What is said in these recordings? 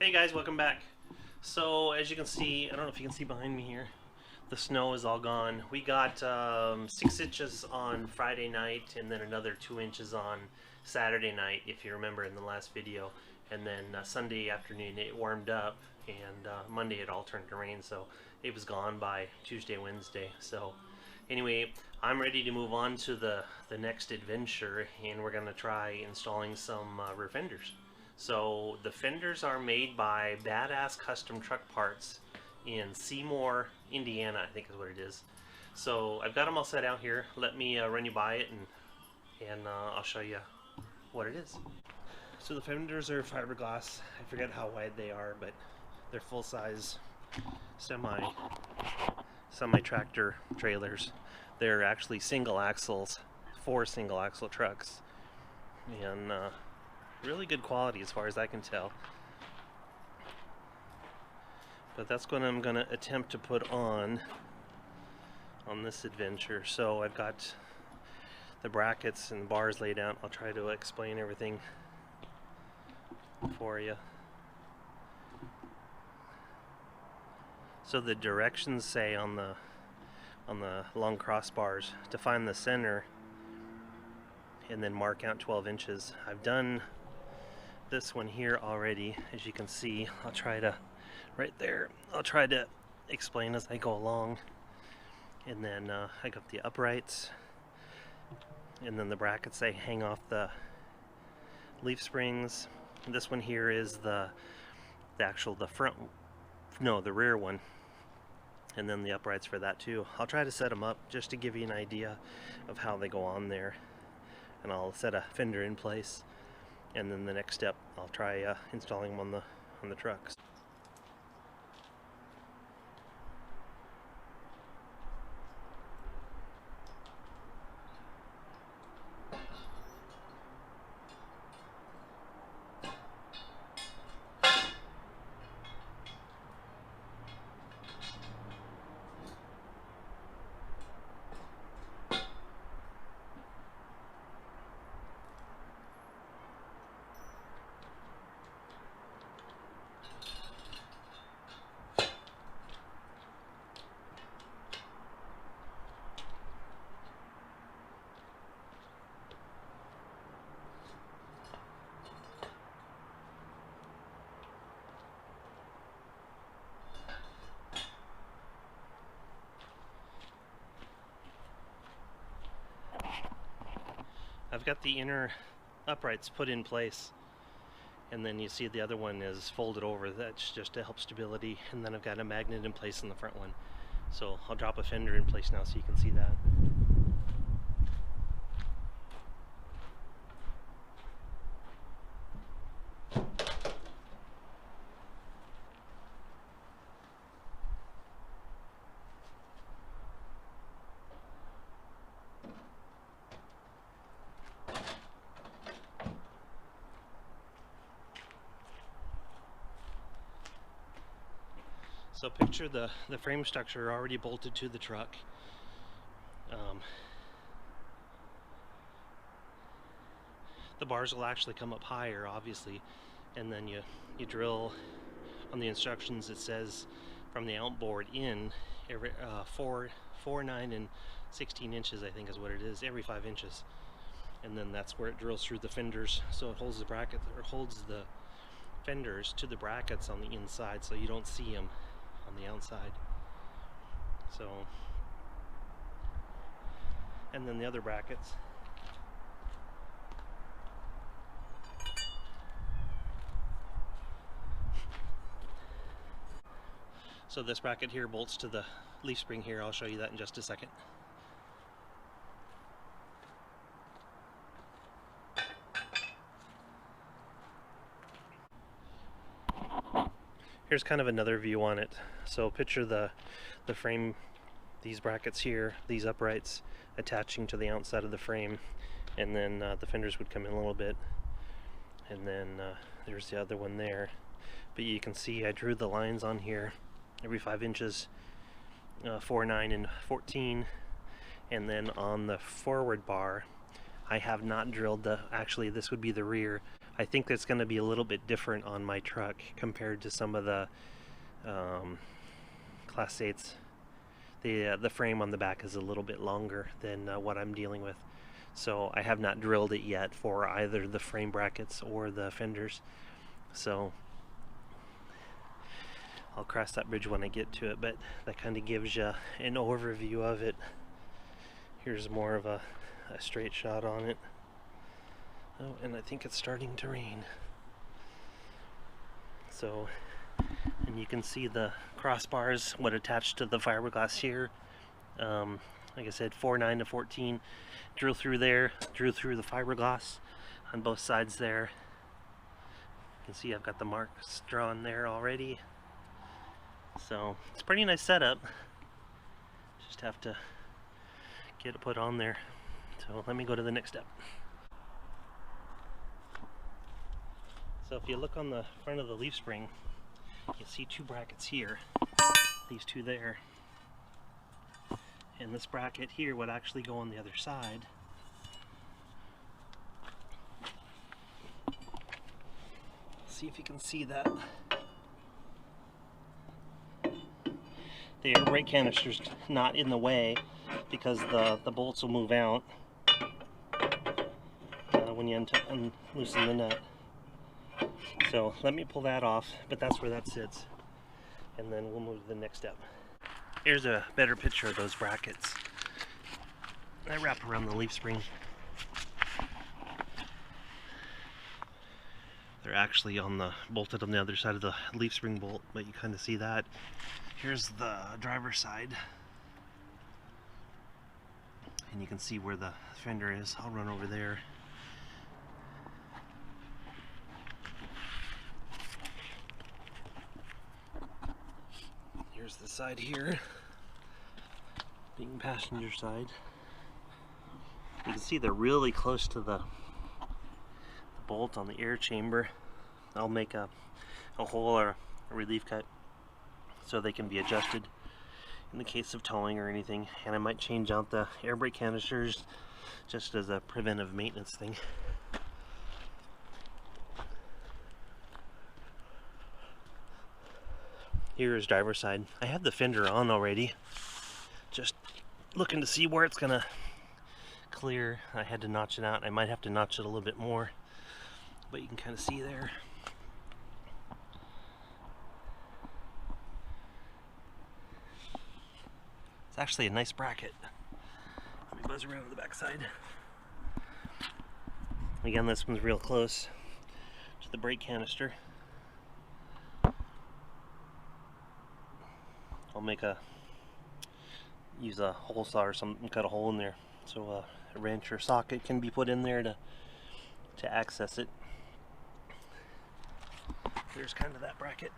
Hey guys, welcome back. So as you can see, I don't know if you can see behind me here, the snow is all gone. We got 6 inches on Friday night and then another 2 inches on Saturday night, if you remember in the last video. And then Sunday afternoon it warmed up, and Monday it all turned to rain, so it was gone by Tuesday, Wednesday. So anyway, I'm ready to move on to the next adventure, and we're going to try installing some rear fenders. So the fenders are made by Badass Custom Truck Parts in Seymour, Indiana, I think is what it is. So I've got them all set out here. Let me run you by it, and I'll show you what it is. So the fenders are fiberglass. I forget how wide they are, but they're full-size semi-tractor trailers. They're actually single axles, 4 single axle trucks, and really good quality as far as I can tell. But that's what I'm going to attempt to put on this adventure. So I've got the brackets and the bars laid out. I'll try to explain everything for you. So the directions say on the long crossbars to find the center and then mark out 12 inches. I've done this one here already, as you can see. I'll try to, right there, I'll try to explain as I go along. And then I got the uprights, and then the brackets, they hang off the leaf springs. And this one here is the front, no, the rear one, and then the uprights for that too. I'll try to set them up just to give you an idea of how they go on there, and I'll set a fender in place. And then the next step, I'll try installing them on the trucks. I've got the inner uprights put in place, and then you see the other one is folded over. That's just to help stability. And then I've got a magnet in place in the front one. So I'll drop a fender in place now so you can see that. So picture the frame structure already bolted to the truck. The bars will actually come up higher, obviously, and then you drill. On the instructions it says from the outboard in every 4, 9, and 16 inches, I think is what it is, every 5 inches. And then that's where it drills through the fenders, so it holds the bracket, or holds the fenders to the brackets on the inside, so you don't see them on the outside. So, and then the other brackets, so this bracket here bolts to the leaf spring here. I'll show you that in just a second. Here's kind of another view on it. So picture the frame, these brackets here, these uprights attaching to the outside of the frame, and then the fenders would come in a little bit, and then there's the other one there. But you can see I drew the lines on here every 5 inches, 4, 9, and 14, and then on the forward bar I have not drilled actually this would be the rear. I think that's going to be a little bit different on my truck compared to some of the Class 8s. The frame on the back is a little bit longer than what I'm dealing with. So I have not drilled it yet for either the frame brackets or the fenders. So I'll cross that bridge when I get to it, but that kind of gives you an overview of it. Here's more of a straight shot on it. Oh, and I think it's starting to rain. So, and you can see the crossbars, what attached to the fiberglass here. Like I said, 4.9 to 14. Drew through there, drew through the fiberglass on both sides there. You can see I've got the marks drawn there already. So, it's a pretty nice setup. Just have to get it put on there. So, let me go to the next step. So if you look on the front of the leaf spring, you see two brackets here, these two there, and this bracket here would actually go on the other side. See if you can see that. The air brake canister's not in the way because the bolts will move out when you loosen the nut. So let me pull that off, but that's where that sits, and then we'll move to the next step. Here's a better picture of those brackets. I wrap around the leaf spring. They're actually bolted on the other side of the leaf spring bolt, but you kind of see that. Here's the driver's side, and you can see where the fender is. I'll run over there. Here's the side here, being passenger side. You can see they're really close to the bolt on the air chamber. I'll make a hole or a relief cut so they can be adjusted in the case of towing or anything. And I might change out the air brake canisters just as a preventive maintenance thing. Here is driver's side. I have the fender on already. Just looking to see where it's gonna clear. I had to notch it out. I might have to notch it a little bit more, but you can kind of see there. It's actually a nice bracket. Let me buzz around to the back side. Again, this one's real close to the brake canister. I'll use a hole saw or something, cut a hole in there so a wrench or socket can be put in there to access it. There's kind of that bracket.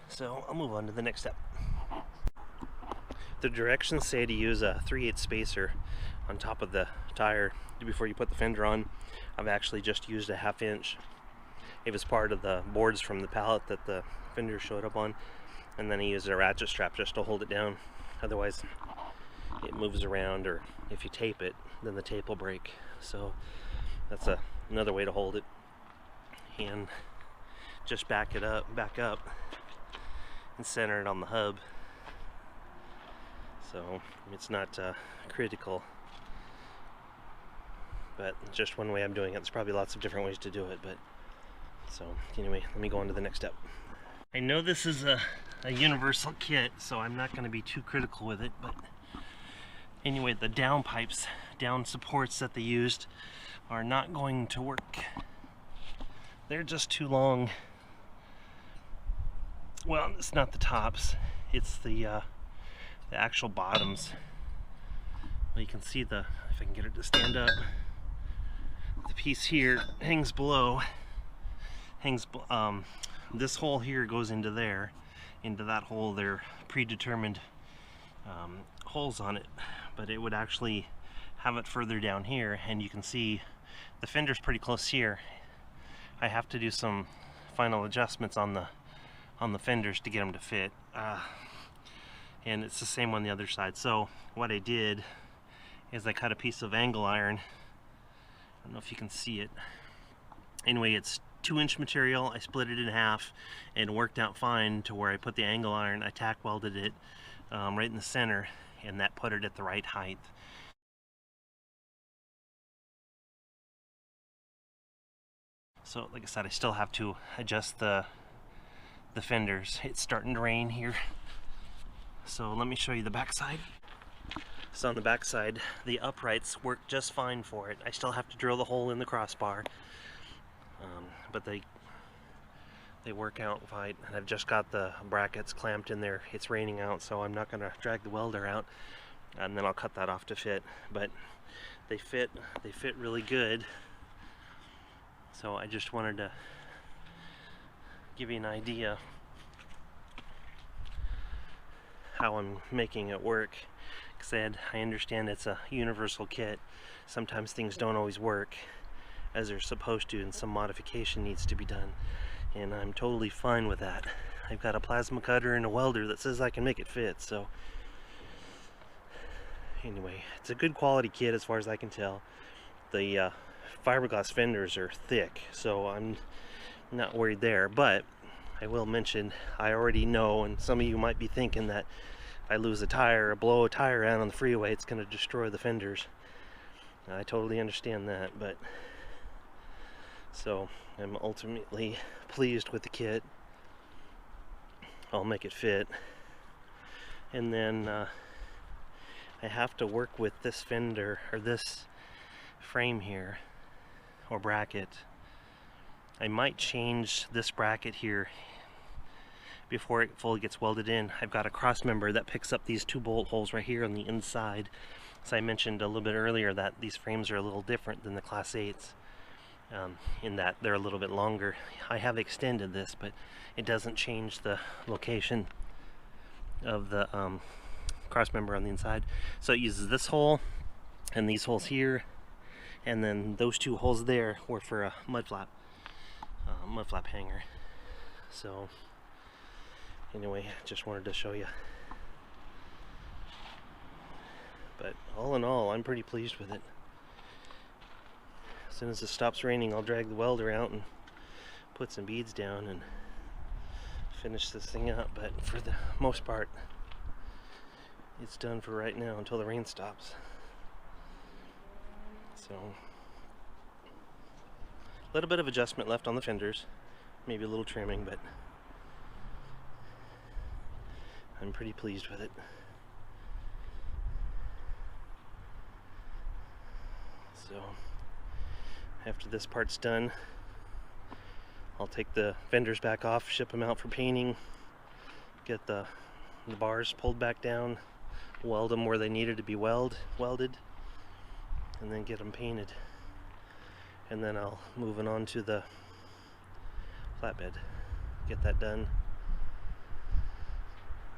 So I'll move on to the next step. The directions say to use a 3/8 spacer on top of the tire before you put the fender on. I've actually just used a 1/2 inch. It was part of the boards from the pallet that the fender showed up on, and then I used a ratchet strap just to hold it down. Otherwise it moves around, or if you tape it, then the tape will break. So that's another way to hold it. And just back up and center it on the hub. So it's not critical, but just one way I'm doing it. There's probably lots of different ways to do it, but so anyway, let me go on to the next step. I know this is a universal kit, so I'm not going to be too critical with it, but anyway, the down pipes, down supports that they used are not going to work. They're just too long. Well, it's not the tops, it's the actual bottoms. Well, you can see if I can get it to stand up, the piece here hangs below, this hole here goes into there, into that hole. They're predetermined holes on it, but it would actually have it further down here, and you can see the fender's pretty close here. I have to do some final adjustments on the fenders to get them to fit, and it's the same on the other side. So what I did is I cut a piece of angle iron don't know if you can see it. Anyway, it's 2-inch material. I split it in half and it worked out fine to where I put the angle iron, I tack welded it right in the center, and that put it at the right height. So like I said, I still have to adjust the fenders. It's starting to rain here. So let me show you the backside. So on the backside, the uprights work just fine for it. I still have to drill the hole in the crossbar, but they work out fine. And I've just got the brackets clamped in there. It's raining out, so I'm not going to drag the welder out, and then I'll cut that off to fit. But they fit really good. So I just wanted to give you an idea how I'm making it work. Said, I understand it's a universal kit. Sometimes things don't always work as they're supposed to, and some modification needs to be done, and I'm totally fine with that. I've got a plasma cutter and a welder that says I can make it fit. So anyway, it's a good quality kit as far as I can tell. The fiberglass fenders are thick, so I'm not worried there. But I will mention, I already know, and some of you might be thinking that if I lose a tire or blow a tire out on the freeway, it's going to destroy the fenders. I totally understand that, but so I'm ultimately pleased with the kit. I'll make it fit, and then I have to work with this fender, or this frame here, or bracket. I might change this bracket here before it fully gets welded in. I've got a cross member that picks up these 2 bolt holes right here on the inside. As I mentioned a little bit earlier, that these frames are a little different than the Class 8s, in that they're a little bit longer. I have extended this, but it doesn't change the location of the cross member on the inside. So it uses this hole and these holes here, and then those 2 holes there were for a mud flap hanger. So anyway, just wanted to show you. But all in all, I'm pretty pleased with it. As soon as it stops raining, I'll drag the welder out and put some beads down and finish this thing up. But for the most part, it's done for right now until the rain stops. So a little bit of adjustment left on the fenders, maybe a little trimming, but I'm pretty pleased with it. So after this part's done, I'll take the fenders back off, ship them out for painting, get the bars pulled back down, weld them where they needed to be welded, and then get them painted. And then I'll move it on to the flatbed, get that done,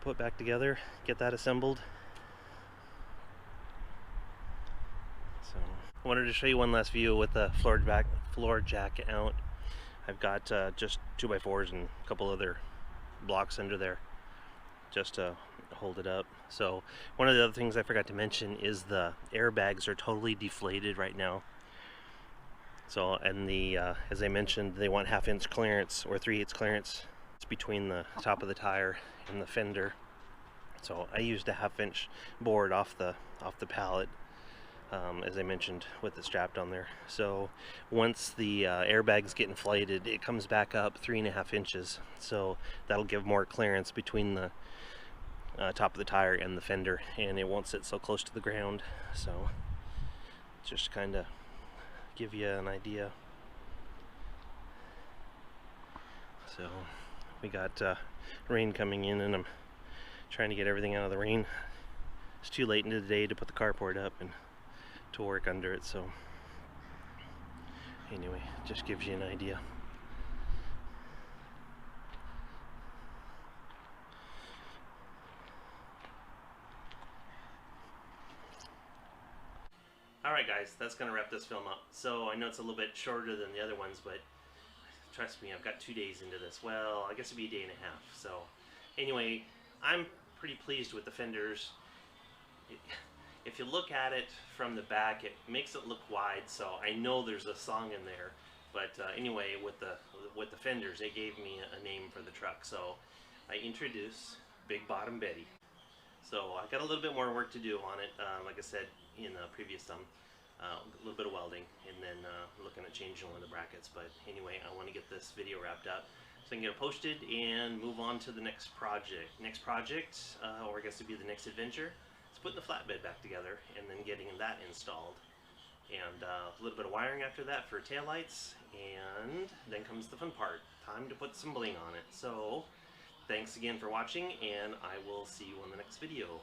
put back together, get that assembled. So I wanted to show you one last view with the floor jack out. I've got just 2x4s and a couple other blocks under there just to hold it up. So one of the other things I forgot to mention is the airbags are totally deflated right now. So, and the as I mentioned, they want 1/2 inch clearance or 3/8 clearance. It's between the top of the tire and the fender. So I used a 1/2 inch board off the pallet, as I mentioned, with it strapped on there. So once the airbags get inflated, it comes back up 3.5 inches. So that'll give more clearance between the top of the tire and the fender, and it won't sit so close to the ground. So just kind of give you an idea. So we got rain coming in, and I'm trying to get everything out of the rain. It's too late into the day to put the carport up and to work under it. So anyway, just gives you an idea. Alright guys, that's going to wrap this film up. So I know it's a little bit shorter than the other ones, but trust me, I've got 2 days into this. Well, I guess it'd be a day and a half. So anyway, I'm pretty pleased with the fenders. If you look at it from the back, it makes it look wide, so I know there's a song in there. But anyway, with the fenders, it gave me a name for the truck. So I introduce Big Bottom Betty. So I got a little bit more work to do on it. Like I said in the previous a little bit of welding, and then looking at changing one of the brackets. But anyway, I want to get this video wrapped up so I can get it posted and move on to the next project. Next project, or I guess it'd be the next adventure, is putting the flatbed back together and then getting that installed. And a little bit of wiring after that for taillights, and then comes the fun part. Time to put some bling on it. So thanks again for watching, and I will see you on the next video.